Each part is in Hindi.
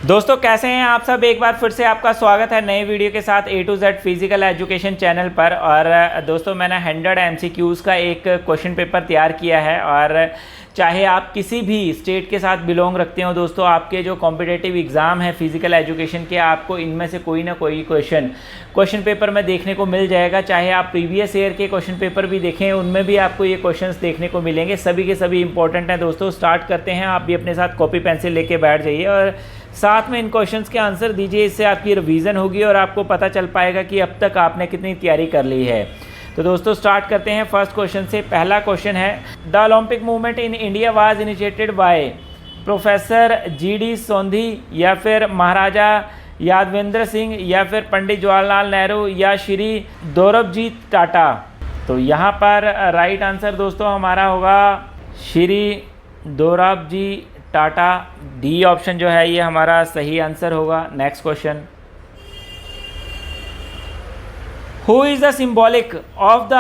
दोस्तों कैसे हैं आप सब। एक बार फिर से आपका स्वागत है नए वीडियो के साथ A to Z physical education channel पर। और दोस्तों मैंने 100 MCQs का एक क्वेश्चन पेपर तैयार किया है और चाहे आप किसी भी स्टेट के साथ बिलोंग रखते हो दोस्तों, आपके जो कॉम्पिटिटिव एग्ज़ाम है फिजिकल एजुकेशन के, आपको इनमें से कोई ना कोई क्वेश्चन पेपर में देखने को मिल जाएगा। चाहे आप प्रीवियस ईयर के क्वेश्चन पेपर भी देखें, उनमें भी आपको ये क्वेश्चंस देखने को मिलेंगे। सभी के सभी इंपॉर्टेंट हैं दोस्तों। स्टार्ट करते हैं। आप भी अपने साथ कॉपी पेंसिल लेके बैठ जाइए और साथ में इन क्वेश्चंस के आंसर दीजिए। इससे आपकी रिवीजन होगी और आपको पता चल पाएगा कि अब तक आपने कितनी तैयारी कर ली है। तो दोस्तों स्टार्ट करते हैं फर्स्ट क्वेश्चन से। पहला क्वेश्चन है, the Olympic movement in India was initiated by professor GD सोंधी या फिर महाराजा यादवेंद्र सिंह या फिर पंडित जवाहरलाल नेहरू या श्री दोरबजी टाटा। तो यहाँ पर राइट आंसर दोस्तों हमारा होगा श्री दोरबजी टाटा। डी ऑप्शन जो है ये हमारा सही आंसर होगा। Next question, who is the symbolic of the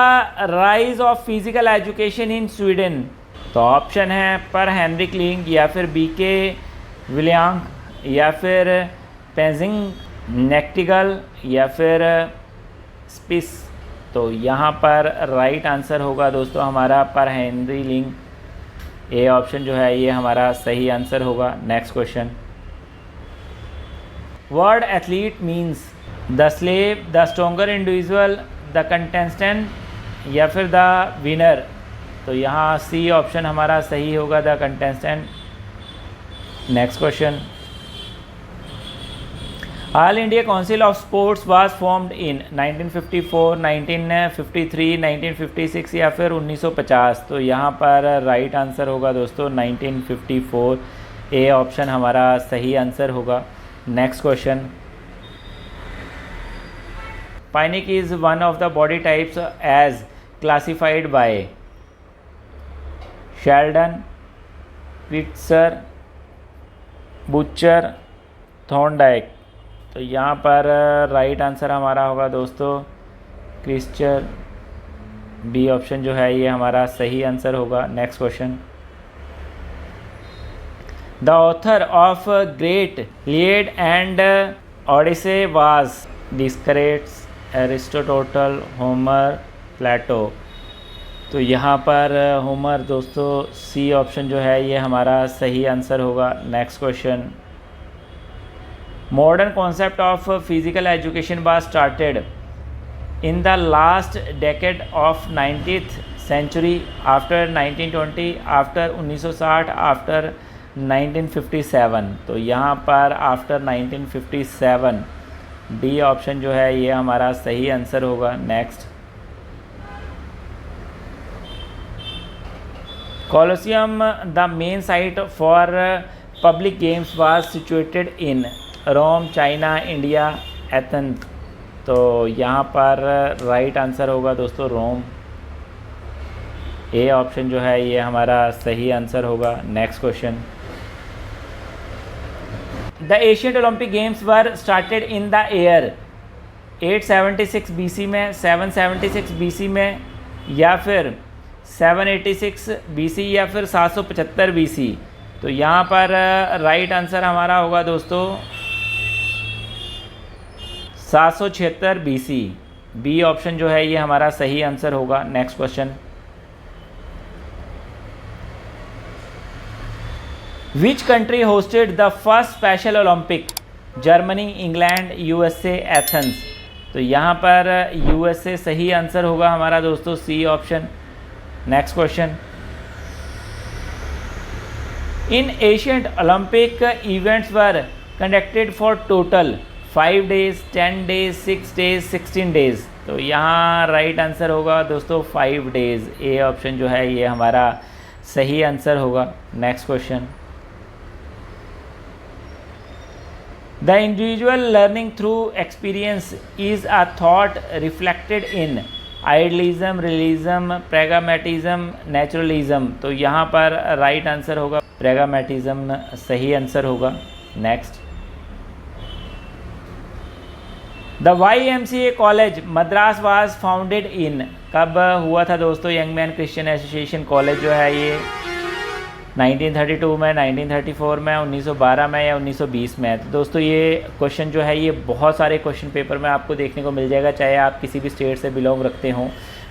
rise of physical education in Sweden. तो ऑप्शन है पर हेनरिक लिंग या फिर BK विलियंग या फिर पेजिंग नेक्टिगल या फिर स्पिस। तो यहाँ पर राइट आंसर होगा दोस्तों हमारा पर हेनरी लिंग। ए ऑप्शन जो है ये हमारा सही आंसर होगा। Next question, word athlete means the slave, the stronger individual, the contestant या फिर द विनर। तो यहाँ सी ऑप्शन हमारा सही होगा, the contestant. Next question, all India council of sports was formed in 1954, 1953, 1956 या फिर 1950। तो यहाँ पर राइट आंसर होगा दोस्तों 1954। ए ऑप्शन हमारा सही आंसर होगा। Next question, pyknic is one of the body types as classified by Sheldon, Pritzer, Butcher, Thorndike. तो यहाँ पर राइट आंसर हमारा होगा दोस्तों क्रिस्चर। बी ऑप्शन जो है ये हमारा सही आंसर होगा। Next question, the author of great Iliad and Odyssey was Socrates, Aristotle, Homer, Plato. तो यहाँ पर होमर दोस्तों सी ऑप्शन जो है ये हमारा सही आंसर होगा। Next question, modern concept of physical education was started in the last decade of 19th century, after 1920, after 1960, after 1957। तो यहाँ पर आफ्टर 1957 डी ऑप्शन जो है ये हमारा सही आंसर होगा। Next, Colosseum, the main site for public games, was situated in Rome, China, India, Athens. तो यहाँ पर राइट आंसर होगा दोस्तों रोम। ए ऑप्शन जो है ये हमारा सही आंसर होगा। Next question, the Asian Olympic games were started in the year 876 BC में, 776 BC में या फिर 786 BC या फिर 775 BC। तो यहाँ पर राइट आंसर हमारा होगा दोस्तों 776 BC। बी ऑप्शन जो है ये हमारा सही आंसर होगा। Next question, which country hosted the first special Olympic. Germany, England, USA, Athens. तो यहाँ पर USA सही आंसर होगा हमारा दोस्तों C option. Next question, in ancient Olympic events were conducted for total 5 days, 10 days, 6 days, 16 days। तो यहाँ राइट आंसर होगा दोस्तों 5 days। ए ऑप्शन जो है ये हमारा सही आंसर होगा। Next question, the individual learning through experience is a thought reflected in idealism, realism, pragmatism, naturalism. तो यहाँ पर राइट आंसर होगा प्रैग्मेटिज्म सही आंसर होगा। Next, the YMCA college Madras was founded in. कब हुआ था दोस्तों young man Christian association college जो है ये 1932 में, 1934 में, 1912 में या 1920 में। तो दोस्तों ये क्वेश्चन जो है ये बहुत सारे क्वेश्चन पेपर में आपको देखने को मिल जाएगा, चाहे आप किसी भी स्टेट से बिलोंग रखते हों।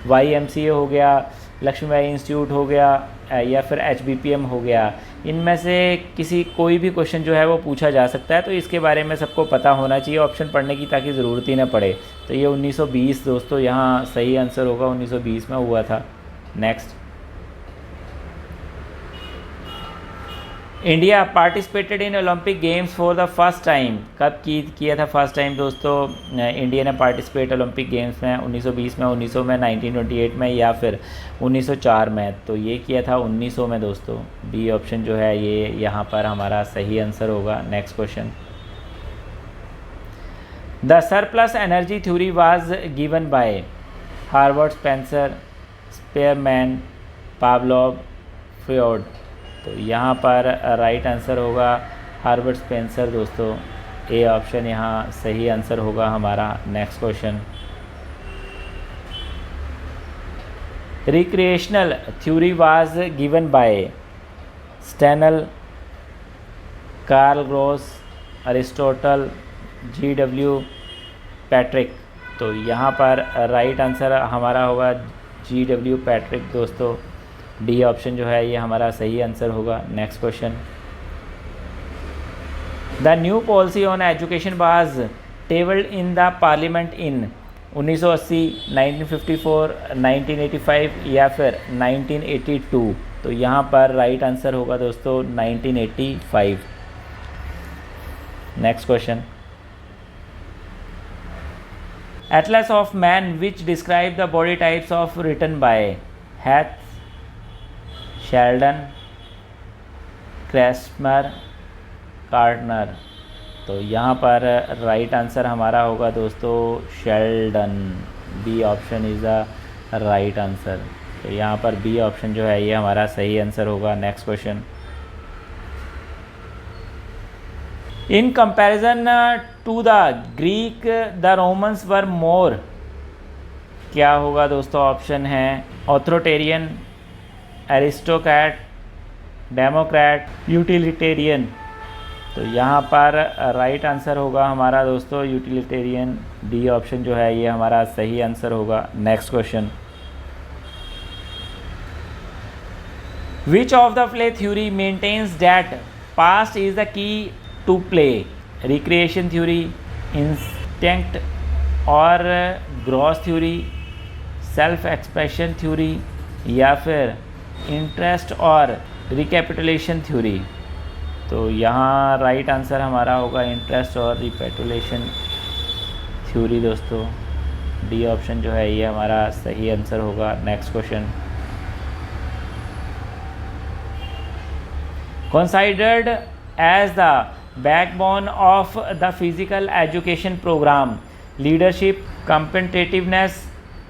YMCA हो गया, लक्ष्मीबाई इंस्टीट्यूट हो गया या फिर HBPM हो गया, इनमें से किसी कोई भी क्वेश्चन जो है वो पूछा जा सकता है। तो इसके बारे में सबको पता होना चाहिए ऑप्शन पढ़ने की, ताकि ज़रूरत ही ना पड़े। तो ये 1920 दोस्तों यहाँ सही आंसर होगा, 1920 में हुआ था। Next, India participated in Olympic games for the first time. कब किया था फर्स्ट टाइम दोस्तों इंडिया ने पार्टिसिपेट ओलंपिक गेम्स में? 1920 में, 1900 में, 1928 में या फिर 1904 में? तो ये किया था 1900 में दोस्तों। बी ऑप्शन जो है ये यहाँ पर हमारा सही आंसर होगा। Next question, the surplus energy theory was given by Herbert, Spencer, Spearman, Pavlov, Freud. तो यहाँ पर राइट आंसर होगा हार्वर्ड, स्पेंसर दोस्तों। ए ऑप्शन यहाँ सही आंसर होगा हमारा। Next question, recreational theory was given by Stanley, Karl Groos, Aristotle, GW Patrick. तो यहाँ पर राइट आंसर हमारा होगा GW पैट्रिक दोस्तों। डी ऑप्शन जो है ये हमारा सही आंसर होगा। Next question, the new policy on education was tabled in the parliament in 1980, 1954, 1985 या फिर 1982। तो यहाँ पर राइट आंसर होगा दोस्तों 1985। Next question, Atlas of man which describe the body types of written by Heath, Sheldon, Kretschmer, Cartner. तो यहाँ पर राइट आंसर हमारा होगा दोस्तों Sheldon. B option is the right answer. तो यहाँ पर बी ऑप्शन जो है ये हमारा सही आंसर होगा। Next question, in comparison to the Greek the Romans were more. क्या होगा दोस्तों? ऑप्शन है ऑथोरिटेरियन, एरिस्टोक्रेट, डेमोक्रेट, यूटिलिटेरियन। तो यहाँ पर राइट आंसर होगा हमारा दोस्तों यूटिलिटेरियन। डी ऑप्शन जो है ये हमारा सही आंसर होगा। Next question, which of the play theory maintains that past is the key to play? Recreation theory, instinct और Groos theory, self expression theory या फिर इंटरेस्ट और रिकैपिटुलेशन थ्योरी। तो यहाँ राइट आंसर हमारा होगा इंटरेस्ट और रिकैपिटुलेशन थ्योरी दोस्तों। डी ऑप्शन जो है ये हमारा सही आंसर होगा। Next question, considered as the backbone of the physical education program, leadership, competitiveness,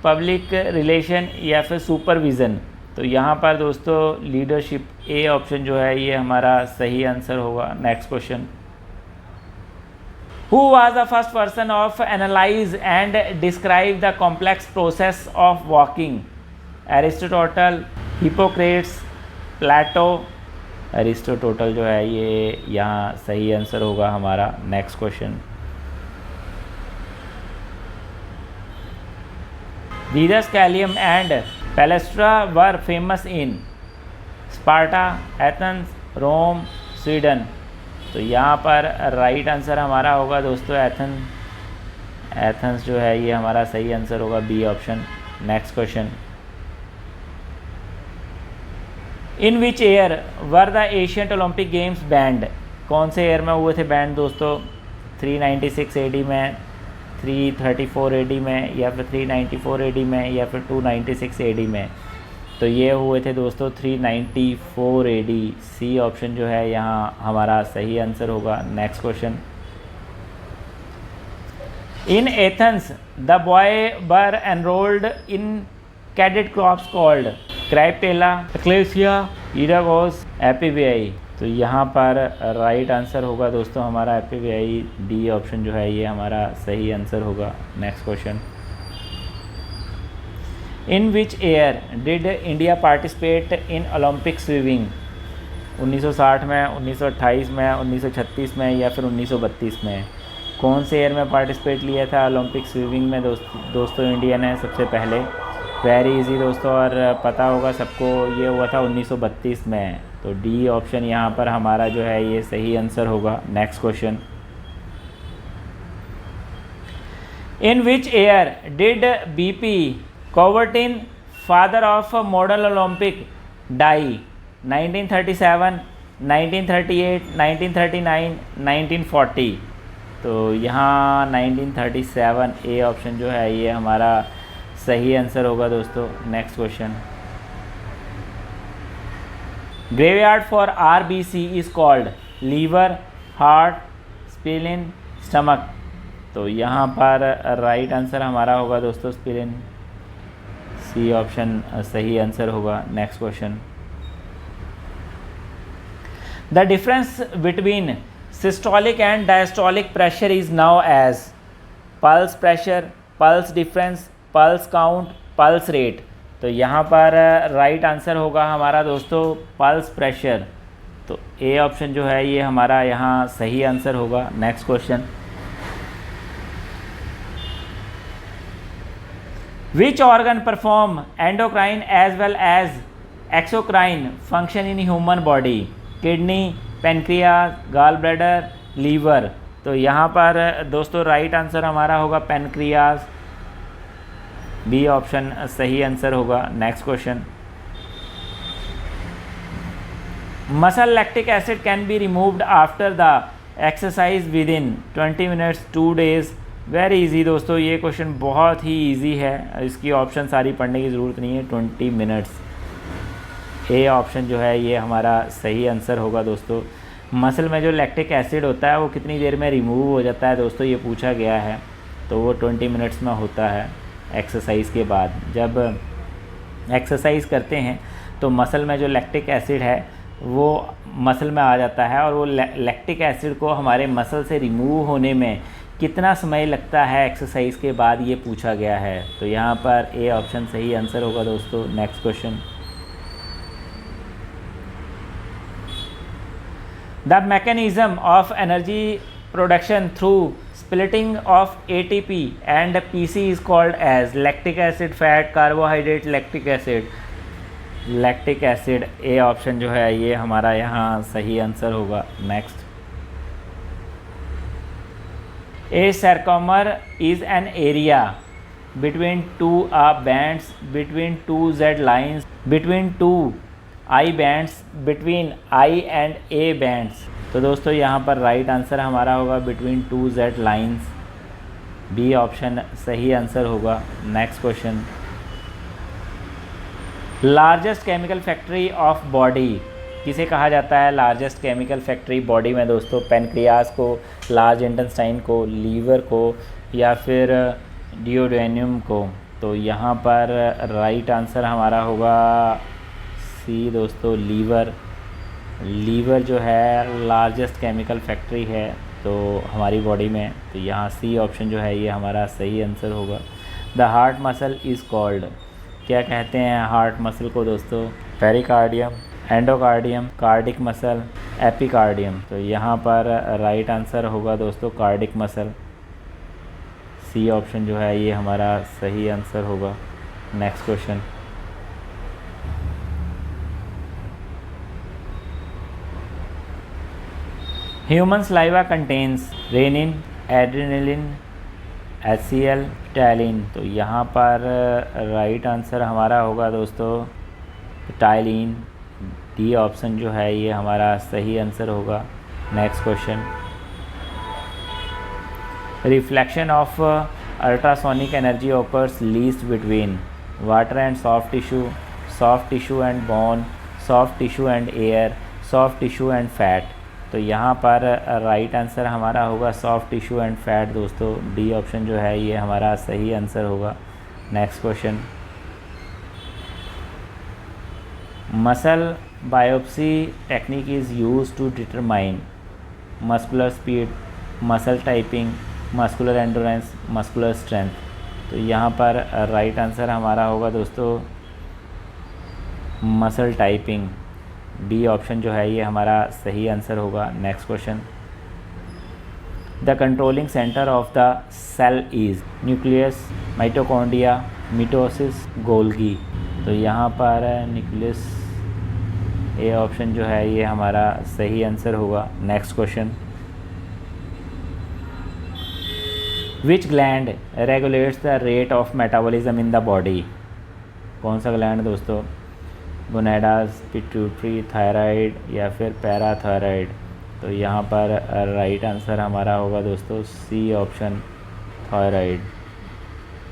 public relation या फिर सुपरविज़न। तो यहाँ पर दोस्तों लीडरशिप, ए ऑप्शन जो है ये हमारा सही आंसर होगा। Next question, who was the first person of analyse and describe the complex process of walking? Aristotle, Hippocrates, Plato. Aristotle जो है ये यहाँ सही आंसर होगा हमारा। Next question, Didus, Callium and Palestra were famous in Sparta, Athens, Rome, Sweden. तो यहाँ पर राइट आंसर हमारा होगा दोस्तों एथेंस जो है ये हमारा सही आंसर होगा। B option. Next question, in which year were the Asian Olympic games banned? कौन से ईयर में हुए थे बैंड दोस्तों? 396 AD में, 334 AD में या फिर 394 AD में या फिर 296 AD में? तो ये हुए थे दोस्तों 394 AD। सी ऑप्शन जो है यहाँ हमारा सही आंसर होगा। Next question, in Athens the boy were enrolled in cadet corps called Krypteia, Ecclesia, Paidagogos, Ephebi. तो यहाँ पर राइट आंसर होगा दोस्तों हमारा एपीवीआई। डी ऑप्शन जो है ये हमारा सही आंसर होगा। Next question, in which year did India participate in Olympic swimming? 1960 में, 1928 में, 1936 में या फिर 1932 में? कौन से ईयर में पार्टिसिपेट लिया था ओलंपिक स्विमिंग में दोस्तों इंडिया ने सबसे पहले? वेरी इजी दोस्तों, और पता होगा सबको, ये हुआ था 1932 में। तो डी ऑप्शन यहाँ पर हमारा जो है ये सही आंसर होगा। Next question, in which year did BP Coubertin, father of model Olympic, die? 1937, 1938, 1939, 1940? तो यहाँ 1937 ए ऑप्शन जो है ये हमारा सही आंसर होगा दोस्तों। Next question, graveyard for RBC is called liver, heart, spleen, stomach? तो यहाँ पर राइट आंसर हमारा होगा दोस्तों स्प्लीन, सी ऑप्शन सही आंसर होगा। Next question, the difference between systolic and diastolic pressure is now as? Pulse pressure, pulse difference, pulse count, pulse rate? तो यहाँ पर राइट आंसर होगा हमारा दोस्तों पल्स प्रेशर। तो ए ऑप्शन जो है ये हमारा यहाँ सही आंसर होगा। Next question, which organ perform endocrine as well as exocrine function in human body? Kidney, pancreas, gall bladder, liver? तो यहाँ पर दोस्तों राइट आंसर हमारा होगा पेनक्रियाज, बी ऑप्शन सही आंसर होगा। Next question, muscle lactic acid can be removed after the exercise within 20 minutes, 2 days? Very easy दोस्तों, ये क्वेश्चन बहुत ही इजी है, इसकी ऑप्शन सारी पढ़ने की ज़रूरत नहीं है। 20 मिनट्स, ए ऑप्शन जो है ये हमारा सही आंसर होगा दोस्तों। मसल में जो लैक्टिक एसिड होता है वो कितनी देर में रिमूव हो जाता है दोस्तों, ये पूछा गया है। तो वो 20 मिनट्स में होता है एक्सरसाइज के बाद। जब एक्सरसाइज करते हैं तो मसल में जो लैक्टिक एसिड है वो मसल में आ जाता है, और वो लैक्टिक एसिड को हमारे मसल से रिमूव होने में कितना समय लगता है एक्सरसाइज के बाद, ये पूछा गया है। तो यहाँ पर ए ऑप्शन सही आंसर होगा दोस्तों। Next question, the mechanism of energy production through splitting of ATP and PC is called as? lactic acid, fat, carbohydrate, lactic acid? lactic acid, A option जो है ये हमारा यहाँ सही आंसर होगा। Next, A sarcomer is an area between two bands, between two Z lines, between two I bands, between I and A bands? तो दोस्तों यहाँ पर राइट आंसर हमारा होगा between 2 Z lines, B option सही आंसर होगा। Next question, largest chemical factory of body किसे कहा जाता है? लार्जेस्ट केमिकल फैक्ट्री बॉडी में दोस्तों पेनक्रियास को, लार्ज इंटेस्टाइन को, लीवर को या फिर डियोडेनियम को? तो यहाँ पर राइट आंसर हमारा होगा सी दोस्तों, लीवर। लीवर जो है लार्जेस्ट केमिकल फैक्ट्री है तो हमारी बॉडी में, तो यहाँ सी ऑप्शन जो है ये हमारा सही आंसर होगा। The heart muscle is called, क्या कहते हैं हार्ट मसल को दोस्तों? Pericardium, endocardium, cardiac muscle, epicardium? तो यहाँ पर राइट आंसर होगा दोस्तों कार्डिक मसल, सी ऑप्शन जो है ये हमारा सही आंसर होगा। Next question, human saliva contains rennin, adrenaline, HCl, ptyalin? तो यहाँ पर राइट आंसर हमारा होगा दोस्तों टाइलिन, डी ऑप्शन जो है ये हमारा सही आंसर होगा। Next question, reflection of ultrasonic energy occurs least between water and soft tissue and bone, soft tissue and air, soft tissue and fat? तो यहाँ पर राइट आंसर हमारा होगा सॉफ्ट टिश्यू एंड फैट दोस्तों, डी ऑप्शन जो है ये हमारा सही आंसर होगा। Next question, muscle biopsy technique is use to determine muscular speed, muscle typing, muscular endurance, muscular strength? तो यहाँ पर राइट आंसर हमारा होगा दोस्तों मसल टाइपिंग, बी ऑप्शन जो है ये हमारा सही आंसर होगा। Next question, the controlling centre of the cell is nucleus, mitochondria, mitosis, Golgi. तो यहाँ पर न्यूक्लियस, ए ऑप्शन जो है ये हमारा सही आंसर होगा। Next question, which gland regulates the rate of metabolism in the body? कौन सा ग्लैंड दोस्तों? गोनेडास, पिट्यूटरी, थायराइड या फिर पैराथायराइड। तो यहाँ पर राइट आंसर हमारा होगा दोस्तों C option, thyroid.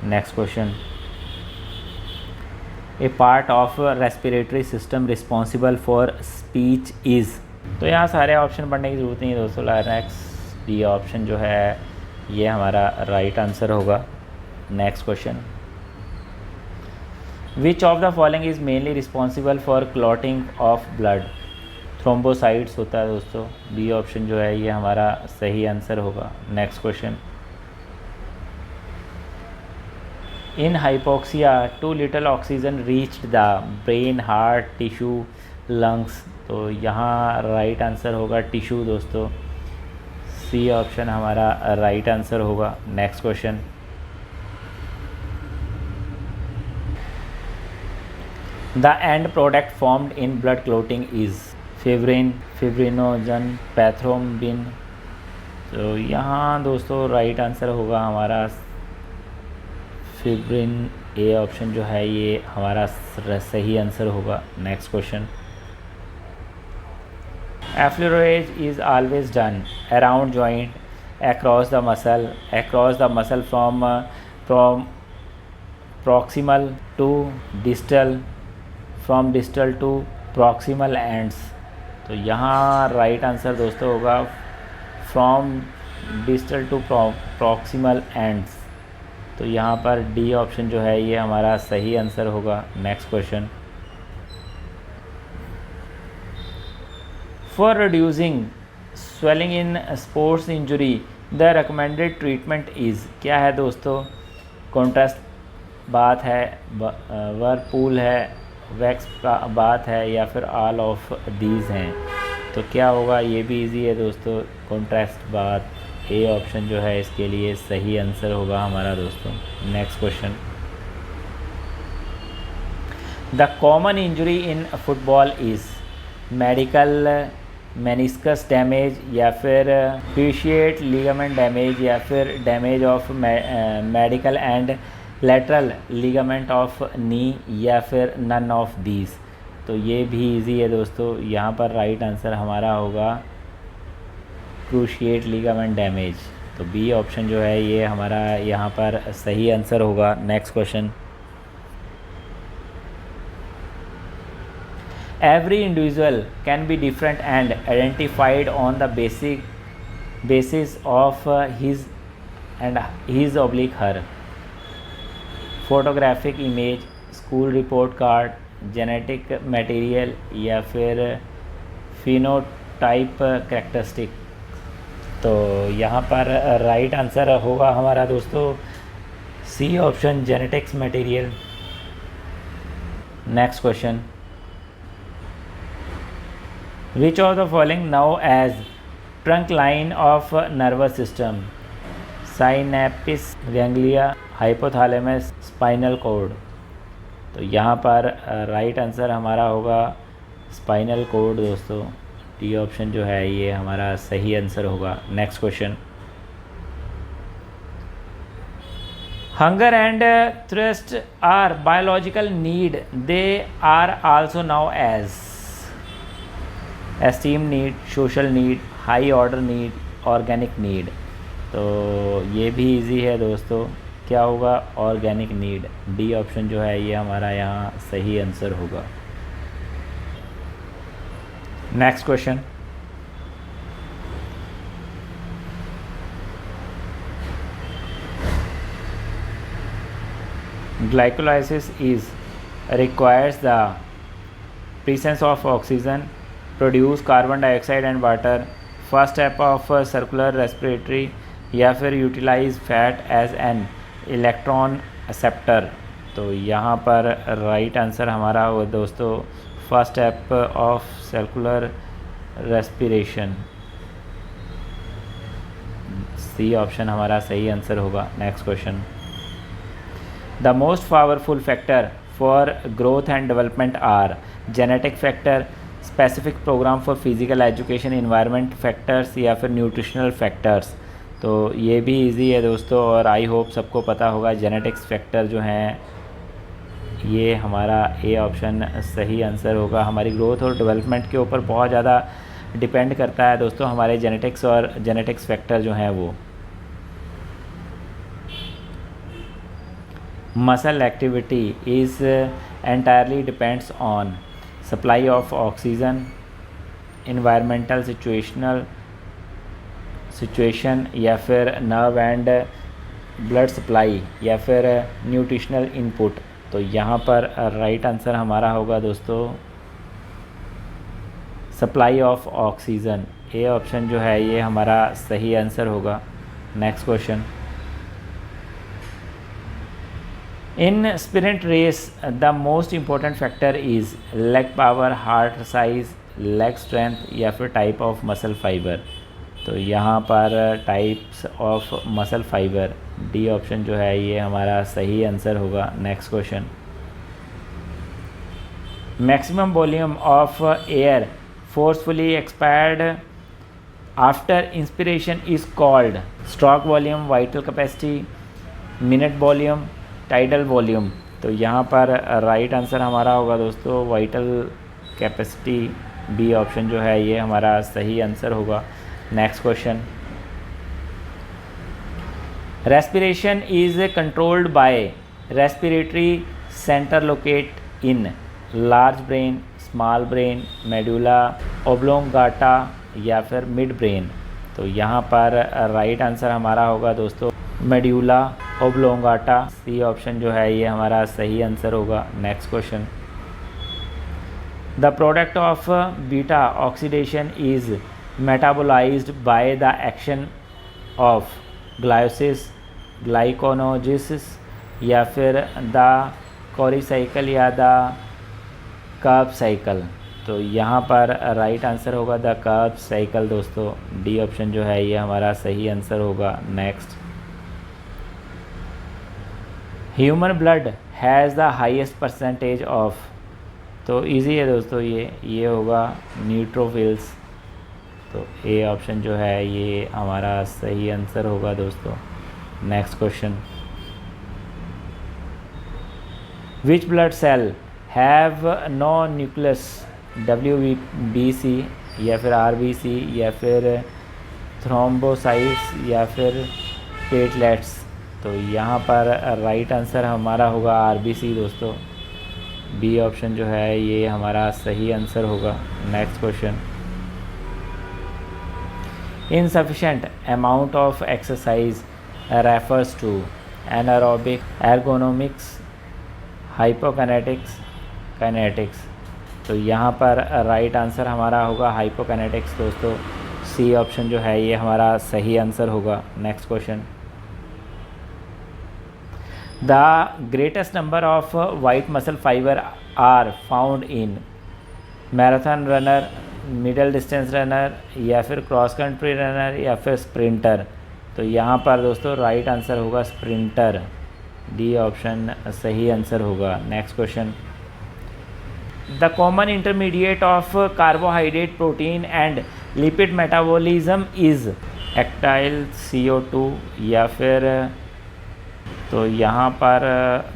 Next question, a part of respiratory system responsible for speech is. तो यहाँ सारे ऑप्शन पढ़ने की ज़रूरत नहीं है दोस्तों। नेक्स्ट डी ऑप्शन जो है ये हमारा राइट आंसर होगा। Next question, which of the following is mainly responsible for clotting of blood? Thrombocytes होता है दोस्तों। बी ऑप्शन जो है ये हमारा सही आंसर होगा। Next question, in hypoxia too little oxygen reached the brain, heart, tissue, lungs. तो यहाँ राइट आंसर होगा टिश्यू दोस्तों। सी ऑप्शन हमारा राइट आंसर होगा। Next question, the end product formed in blood clotting is fibrin, fibrinogen, prothrombin. तो यहाँ दोस्तों राइट आंसर होगा हमारा फिब्रिन। ए ऑप्शन जो है ये हमारा सही आंसर होगा। Next question, effleurage is always done around joint, across the muscle from proximal to distal, from distal to proximal ends। तो यहाँ राइट आंसर दोस्तों होगा from distal to proximal ends. तो यहाँ पर डी ऑप्शन जो है ये हमारा सही आंसर होगा। Next question, for reducing swelling in sports injury the recommended treatment is. क्या है दोस्तों? कॉन्ट्रास्ट बाथ है, वर्लपूल है, वैक्स बाथ है या फिर ऑल ऑफ दीज हैं। तो क्या होगा? ये भी इजी है दोस्तों, कॉन्ट्रास्ट बाथ। ए ऑप्शन जो है इसके लिए सही आंसर होगा हमारा दोस्तों। Next question, the common injury in football is medical meniscus damage या फिर क्रूशिएट लिगामेंट डैमेज या फिर damage of medical and lateral ligament of नी या फिर नन ऑफ दीज। तो ये भी इजी है दोस्तों। यहाँ पर राइट आंसर हमारा होगा क्रूशिएट लिगामेंट डैमेज। तो बी ऑप्शन जो है ये हमारा यहाँ पर सही आंसर होगा। Next question, every individual can be different and identified on the basis of his oblique her photographic image, school report card, genetic material या फिर phenotype characteristic। तो यहाँ पर राइट आंसर होगा हमारा दोस्तों C option, genetics material. Next question, which of the following now as trunk line of nervous system? synapse, ganglia, hypothalamus, spinal cord। तो यहाँ पर राइट आंसर हमारा होगा स्पाइनल कोड दोस्तों। डी ऑप्शन जो है ये हमारा सही आंसर होगा। Next question, hunger and thirst are biological need, they are also now as esteem need, social need, high order need, organic need. तो ये भी इजी है दोस्तों। क्या होगा? Organic need. डी ऑप्शन जो है ये हमारा यहाँ सही आंसर होगा। Next question, glycolysis is requires the presence of oxygen, produce carbon dioxide and water, first step of circular respiratory या फिर utilise fat as an electron acceptor. तो यहाँ पर राइट आंसर हमारा वो दोस्तों first step of circular respiration, C option हमारा सही आंसर होगा। Next question, the most powerful factor for growth and development are genetic factor, specific program for physical education, environment factors या फिर न्यूट्रिशनल फैक्टर्स। तो ये भी इजी है दोस्तों और आई होप सबको पता होगा। जेनेटिक्स फैक्टर जो हैं ये हमारा ए ऑप्शन सही आंसर होगा। हमारी ग्रोथ और डेवलपमेंट के ऊपर बहुत ज़्यादा डिपेंड करता है दोस्तों हमारे जेनेटिक्स और जेनेटिक्स फैक्टर जो हैं वो। Muscle activity is entirely depends on supply of oxygen, environmental situation या फिर नर्व एंड ब्लड सप्लाई या फिर न्यूट्रिशनल इनपुट। तो यहाँ पर राइट आंसर हमारा होगा दोस्तों supply of oxygen, A option जो है ये हमारा सही आंसर होगा। Next question, in sprint race the most important factor is leg power, heart size, leg strength या फिर टाइप ऑफ मसल फाइबर। तो यहाँ पर types of muscle fibre, D option जो है ये हमारा सही आंसर होगा। Next question, maximum volume of air forcefully expired after inspiration is called stroke volume, vital capacity, minute volume, tidal volume. तो यहाँ पर राइट आंसर हमारा होगा दोस्तों वाइटल कैपेसिटी, बी ऑप्शन जो है ये हमारा सही आंसर होगा। Next question, respiration is controlled bye respiratory centre locate in large brain, small brain, medulla oblongata या फिर मिड ब्रेन। तो यहाँ पर राइट आंसर हमारा होगा दोस्तों मेडुला ओब्लोंगाटा, सी ऑप्शन जो है ये हमारा सही आंसर होगा। Next question, the product of beta oxidation is metabolised by the action of glycolysis, gluconeogenesis या फिर द कोरी साइकिल या द कर्ब साइकिल। तो यहाँ पर राइट आंसर होगा द कर्ब साइकिल दोस्तों, डी ऑप्शन जो है ये हमारा सही आंसर होगा। Next, human blood has the highest percentage of, तो इजी है दोस्तों ये होगा न्यूट्रोफिल्स। तो ए ऑप्शन जो है ये हमारा सही आंसर होगा दोस्तों। Next question, which blood cell have no nucleus, WBC या फिर RBC या फिर थ्रोम्बोसाइट्स या फिर प्लेटलेट्स। तो यहाँ पर राइट आंसर हमारा होगा RBC दोस्तों, बी ऑप्शन जो है ये हमारा सही आंसर होगा। Next question, insufficient amount of exercise refers to anaerobic, ergonomics, hypokinetics, kinetics। तो यहाँ पर राइट आंसर हमारा होगा हाइपोकिनेटिक्स दोस्तों, सी ऑप्शन जो है ये हमारा सही आंसर होगा। Next question, the greatest number of white muscle fiber are found in marathon runner, middle distance runner या फिर क्रॉस कंट्री रनर या फिर स्प्रिंटर। तो यहाँ पर दोस्तों राइट आंसर होगा स्प्रिंटर, डी ऑप्शन सही आंसर होगा। Next question, the common intermediate of carbohydrate, protein and lipid metabolism is acetyl, CO2 या फिर, तो यहाँ पर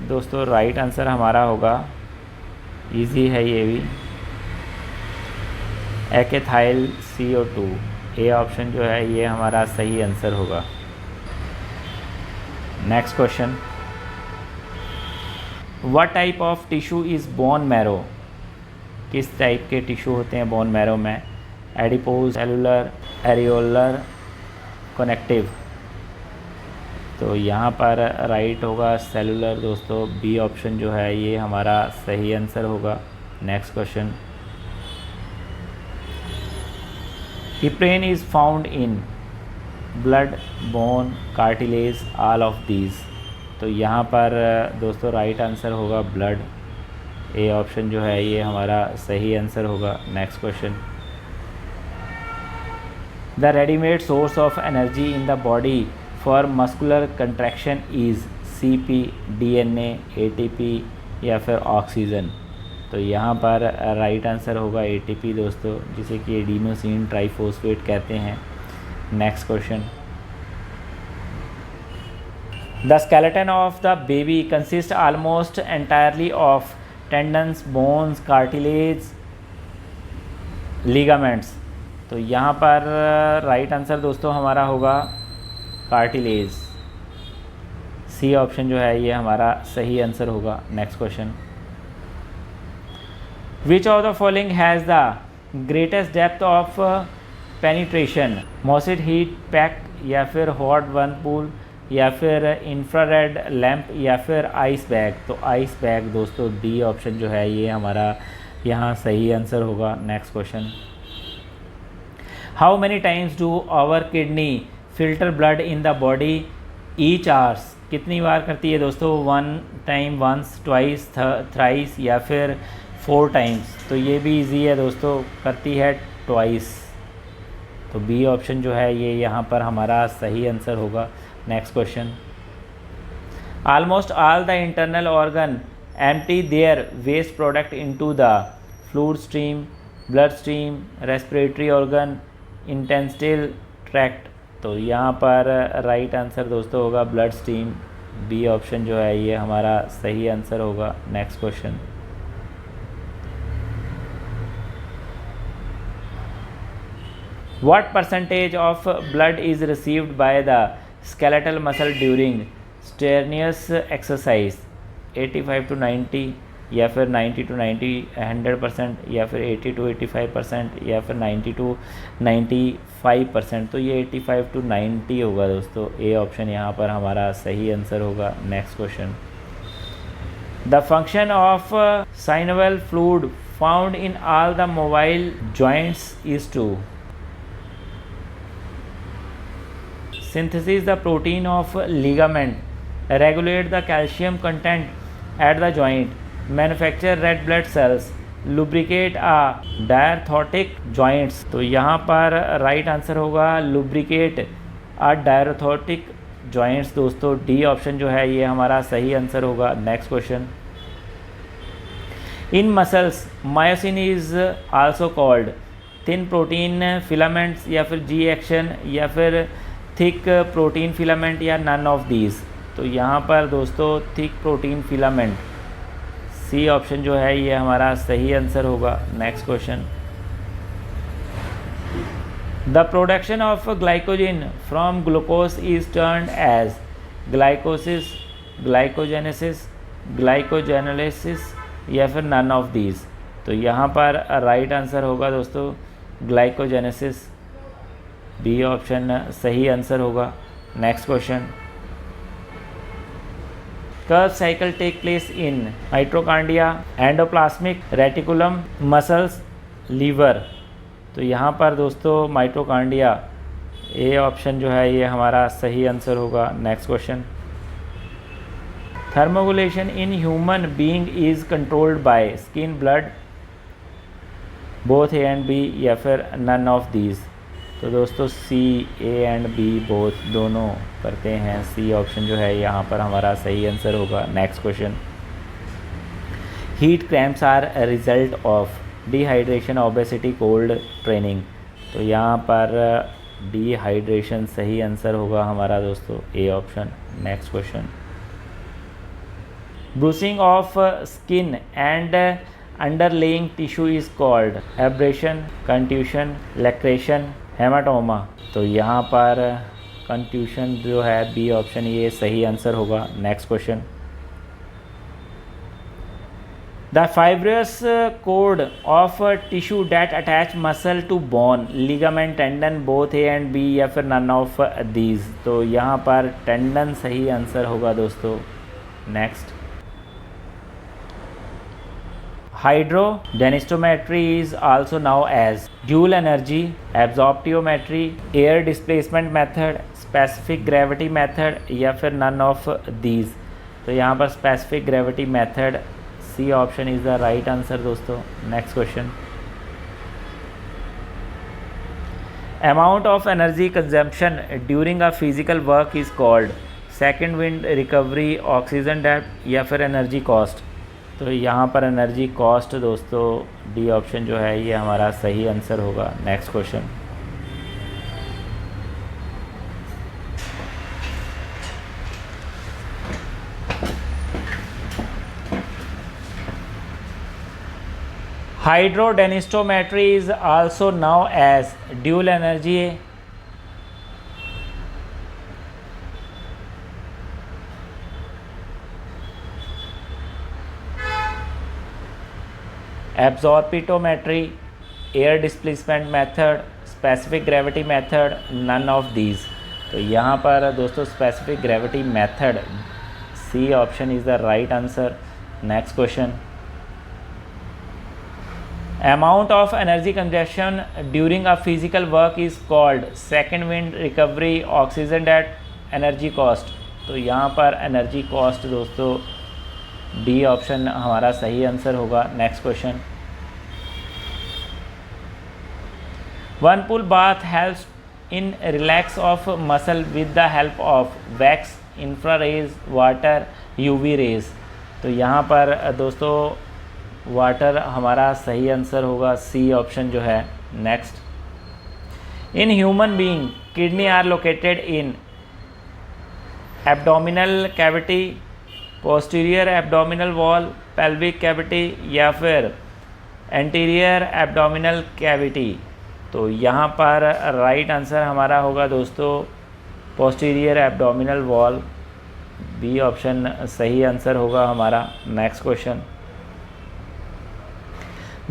दोस्तों राइट आंसर हमारा होगा, इजी है ये भी, एकेथाइल CO2, ए ऑप्शन जो है ये हमारा सही आंसर होगा। Next question, what type of tissue is bone marrow, किस टाइप के टिश्यू होते हैं बोन मैरो में, एडिपोज, सेलुलर, एरियोलर, कनेक्टिव। तो यहाँ पर राइट होगा सेलुलर दोस्तों, बी ऑप्शन जो है ये हमारा सही आंसर होगा। Next question, heparin is found in blood, bone, cartilage, all of these। तो यहाँ पर दोस्तों राइट आंसर होगा ब्लड, ए ऑप्शन जो है ये हमारा सही आंसर होगा। Next question, the readymade source of energy in the body for muscular contraction is CP, DNA, ATP या फिर ऑक्सीजन। तो यहाँ पर राइट आंसर होगा ATP दोस्तों, जिसे कि एडिनोसिन ट्राइफॉस्फेट कहते हैं। Next question, the skeleton of the baby consist almost entirely of tendons, bones, cartilage, ligaments. तो यहाँ पर राइट आंसर दोस्तों हमारा होगा कार्टिलेज। सी ऑप्शन जो है ये हमारा सही आंसर होगा। Next question, which of the following has the greatest depth of penetration, moist heat pack या फिर हॉट वन पूल या फिर इंफ्रारेड लैम्प या फिर आइस बैग। तो आइस बैग दोस्तों, डी ऑप्शन जो है ये हमारा यहाँ सही आंसर होगा। Next question, how many times do our kidney filter blood in the body each hours. कितनी बार करती है दोस्तों? 1 टाइम, वंस, ट्वाइस, थ्राइस या फिर 4 टाइम्स। तो ये भी इजी है दोस्तों, करती है ट्वाइस। तो बी ऑप्शन जो है ये यहाँ पर हमारा सही आंसर होगा। Next question, almost all the internal organ empty their waste product into the fluid stream, blood stream, respiratory organ, intestinal tract. तो यहाँ पर राइट आंसर दोस्तों होगा ब्लड स्ट्रीम। बी ऑप्शन जो है ये हमारा सही आंसर होगा। Next question, what percentage of blood is received by the skeletal muscle during strenuous exercise? 85 to 90 या फिर 90 to 90, 100% या फिर 80 to 85% या फिर 90 to 95%। तो ये 85 to 90 होगा दोस्तों। ए ऑप्शन यहाँ पर हमारा सही आंसर होगा। Next question, the function of synovial fluid found in all the mobile joints is to synthesis the protein of ligament, regulate the calcium content at the joint, manufacture red blood cells, lubricate a diarthrotic joints। तो यहाँ पर राइट आंसर होगा lubricate a diarthrotic joints दोस्तों। डी ऑप्शन जो है ये हमारा सही आंसर होगा। Next question, in muscles myosin is also called thin protein filaments या फिर जी एक्शन या फिर थिक प्रोटीन फिलामेंट या नन ऑफ दीज। तो यहाँ पर दोस्तों thick protein filament, C option जो है ये हमारा सही आंसर होगा। Next question, the production of glycogen from glucose is turned as ग्लाइकोसिस, glycogenesis, ग्लाइकोजेनेलिसिस या फिर नन ऑफ दीज। तो यहाँ पर राइट आंसर होगा दोस्तों ग्लाइकोजेनेसिस। बी ऑप्शन सही आंसर होगा। Next question, Krebs cycle take place in mitochondria, endoplasmic reticulum, muscles, liver. तो यहाँ पर दोस्तों माइटोकॉन्ड्रिया, ए ऑप्शन जो है ये हमारा सही आंसर होगा। Next question, thermoregulation in human being is controlled by skin, blood, both A and B या फिर नन ऑफ दीज। तो दोस्तों C, A and B both दोनों करते हैं। सी ऑप्शन जो है यहाँ पर हमारा सही आंसर होगा। Next question, heat cramps are result of dehydration, obesity, cold training. तो यहाँ पर डिहाइड्रेशन सही आंसर होगा हमारा दोस्तों, A option. Next question, bruising of skin and underlying tissue is called abrasion, contusion, laceration, haematoma. तो यहाँ पर कंट्यूशन जो है बी ऑप्शन ये सही आंसर होगा। Next question, the fibrous cord of tissue that attach muscle to bone, ligament, tendon, both A and B या फिर नन ऑफ दीज। तो यहाँ पर टेंडन सही आंसर होगा दोस्तों। Next, hydrodenstometry is also known as dual energy absorptiometry, air displacement method, specific gravity method या फिर none of these। तो यहाँ पर specific gravity method, C C option is the right answer दोस्तों। Next question, amount of energy consumption during a physical work is called second wind, recovery, oxygen depth या फिर एनर्जी कॉस्ट। तो यहाँ पर एनर्जी कॉस्ट दोस्तों, डी ऑप्शन जो है ये हमारा सही आंसर होगा। Next question, hydrodensitometry is also now as dual energy, absorptiometry, air displacement method, specific gravity method, none of these. तो यहाँ पर दोस्तों specific gravity method, C option is the right answer. Next question, amount of energy consumption during a physical work is called second wind, recovery, oxygen depth, energy cost. तो यहाँ पर एनर्जी कॉस्ट दोस्तों, डी ऑप्शन हमारा सही आंसर होगा। Next question, whirlpool bath helps in relax of muscle with the help of wax, infra rays, water, UV rays. तो यहाँ पर दोस्तों वाटर हमारा सही आंसर होगा, सी ऑप्शन जो है। Next, in human being kidney are located in abdominal cavity, posterior abdominal wall, pelvic cavity या फिर एंटीरियर एब्डोमिनल कैविटी। तो यहाँ पर राइट आंसर हमारा होगा दोस्तों posterior abdominal wall, B option सही आंसर होगा हमारा। Next question,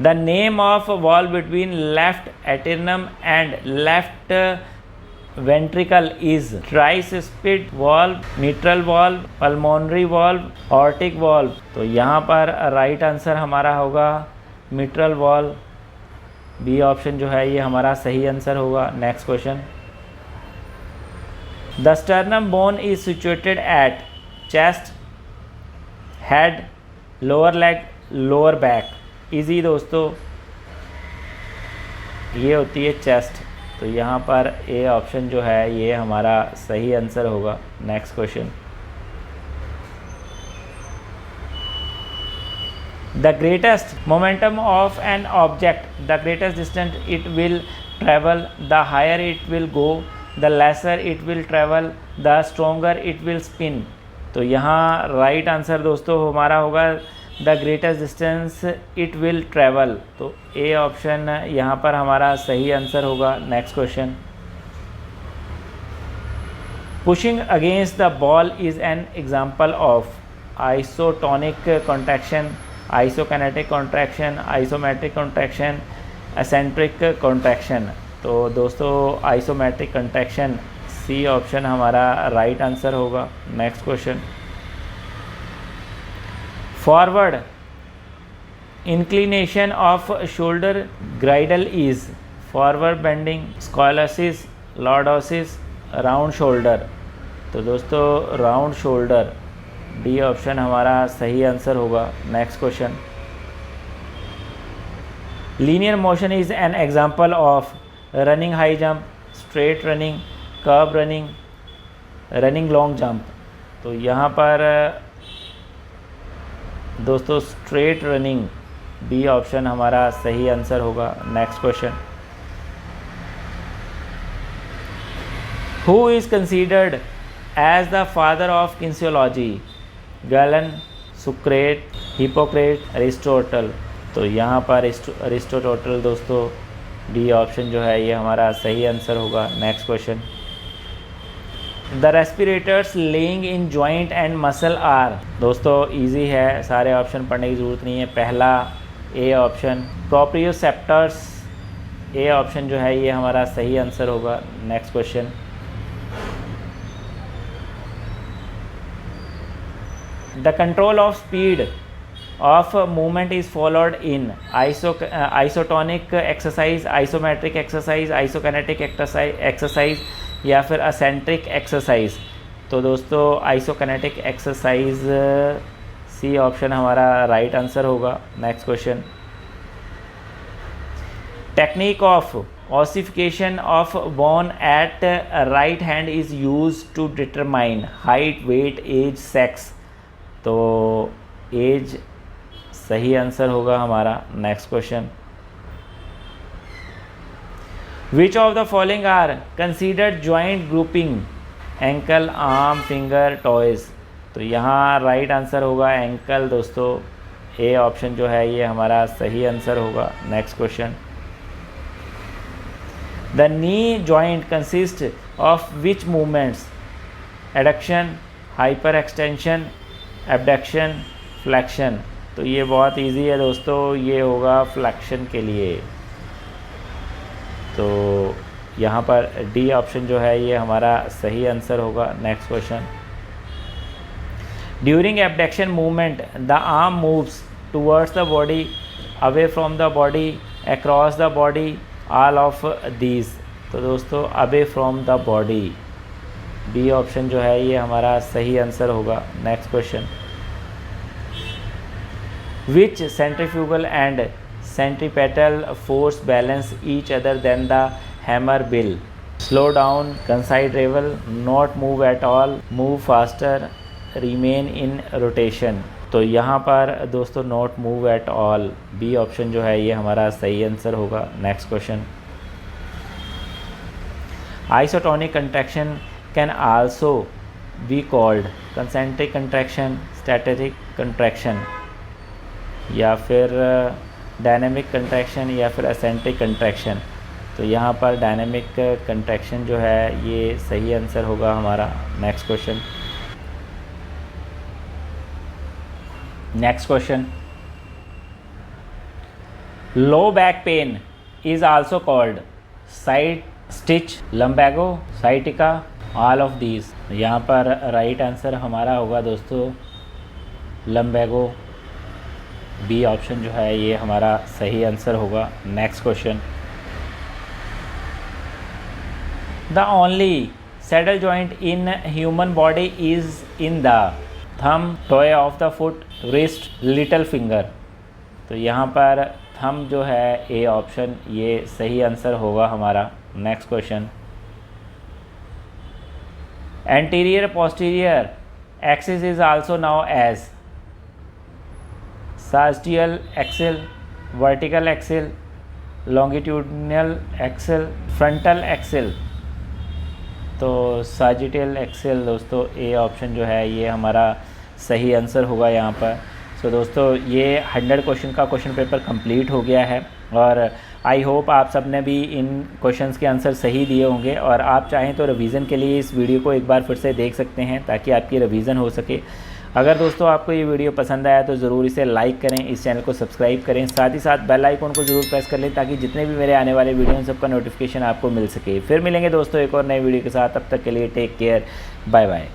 the name of wall between left atrium and left ventricle is tricuspid valve, mitral valve, pulmonary valve, aortic valve। तो यहाँ पर राइट आंसर हमारा होगा मिट्रल valve, बी ऑप्शन जो है ये हमारा सही आंसर होगा। Next question, the sternum bone is situated at chest, head, lower leg, lower back. Easy दोस्तों, ये होती है चेस्ट। तो यहाँ पर ए ऑप्शन जो है ये हमारा सही आंसर होगा। Next question, the greatest momentum of an object, the greatest distance it will travel, the higher it will go, the lesser it will travel, the stronger it will spin. तो यहाँ राइट आंसर दोस्तों हमारा होगा the greatest distance it will travel. तो ए ऑप्शन यहाँ पर हमारा सही आंसर होगा। Next question, pushing against the ball is an example of isotonic contraction, isokinetic contraction, isometric contraction, eccentric contraction. तो दोस्तों आइसोमेट्रिक कॉन्ट्रैक्शन, सी ऑप्शन हमारा राइट आंसर होगा। Next question, forward inclination of shoulder girdle is forward bending, scoliosis, lordosis, round shoulder. तो दोस्तों राउंड शोल्डर, डी ऑप्शन हमारा सही आंसर होगा। Next question, linear motion is an example of running high jump, straight running, curve running, running long jump. तो यहाँ पर दोस्तों स्ट्रेट रनिंग, बी ऑप्शन हमारा सही आंसर होगा। Next question, who is considered as the father of kinesiology, Galen, Socrates, Hippocrates, Aristotle. तो यहाँ पर अरिस्टोटल दोस्तों, डी ऑप्शन जो है ये हमारा सही आंसर होगा। Next question, the receptors lying in joint and muscle are. दोस्तों इजी है, सारे ऑप्शन पढ़ने की ज़रूरत नहीं है। पहला A option, proprioceptors, A option जो है ये हमारा सही आंसर होगा। Next question, the control of speed of movement is followed in isotonic exercise, isometric exercise, isokinetic exercise या फिर एसेंट्रिक एक्सरसाइज। तो दोस्तों आइसोकिनेटिक एक्सरसाइज, सी ऑप्शन हमारा राइट आंसर होगा। Next question, technique of ossification of bone at right hand is used to determine height, weight, age, sex। तो एज सही आंसर होगा हमारा। Next question, which of the following are considered joint grouping, ankle, arm, finger, toes. तो यहाँ राइट आंसर होगा एंकल दोस्तों। ए ऑप्शन जो है ये हमारा सही आंसर होगा। Next question, the knee joint consist of which movements, adduction, hyper extension, abduction, flexion. तो ये बहुत इजी है दोस्तों, ये होगा फ्लैक्शन के लिए। तो यहाँ पर डी ऑप्शन जो है ये हमारा सही आंसर होगा। Next question, during abduction movement the arm moves towards the body, away from the body, across the body, all of these. तो दोस्तों away from the body, B option जो है ये हमारा सही आंसर होगा। Next question, which centrifugal and centripetal force balance each other then the hammer will, slow down, considerable, not move at all, move faster, remain in rotation. तो यहाँ पर दोस्तों not move at all, B option जो है ये हमारा सही आंसर होगा। Next question, isotonic contraction can also be called concentric contraction, static contraction, या फिर डायनेमिक कंट्रैक्शन, या फिर एसेंट्रिक कंट्रैक्शन। तो यहाँ पर डायनेमिक कंट्रैक्शन जो है ये सही आंसर होगा हमारा। Next question, low back pain is also called side stitch, lumbago, sciatica, all of these. यहाँ पर राइट आंसर हमारा होगा दोस्तों लम्बैगो, बी ऑप्शन जो है ये हमारा सही आंसर होगा। Next question, the only saddle joint in human body is in the thumb, toy of the foot, wrist, little finger. तो यहाँ पर थंब जो है ए ऑप्शन ये सही आंसर होगा हमारा। Next question, anterior posterior axis is also now as sagittal axis, vertical axis, longitudinal axis, frontal axis. तो साजिटल एक्सिल दोस्तों ए ऑप्शन जो है ये हमारा सही आंसर होगा यहाँ पर। सो दोस्तों ये 100 क्वेश्चन का क्वेश्चन पेपर कंप्लीट हो गया है और आई होप आप सब ने भी इन क्वेश्चंस के आंसर सही दिए होंगे। और आप चाहें तो रिवीजन के लिए इस वीडियो को एक बार फिर से देख सकते हैं ताकि आपकी रिवीजन हो सके। अगर दोस्तों आपको ये वीडियो पसंद आया तो ज़रूर इसे लाइक करें, इस चैनल को सब्सक्राइब करें, साथ ही साथ बेल आइकन को ज़रूर प्रेस कर लें ताकि जितने भी मेरे आने वाले वीडियो हैं सबका नोटिफिकेशन आपको मिल सके। फिर मिलेंगे दोस्तों एक और नए वीडियो के साथ, तब तक के लिए टेक केयर, बाय बाय।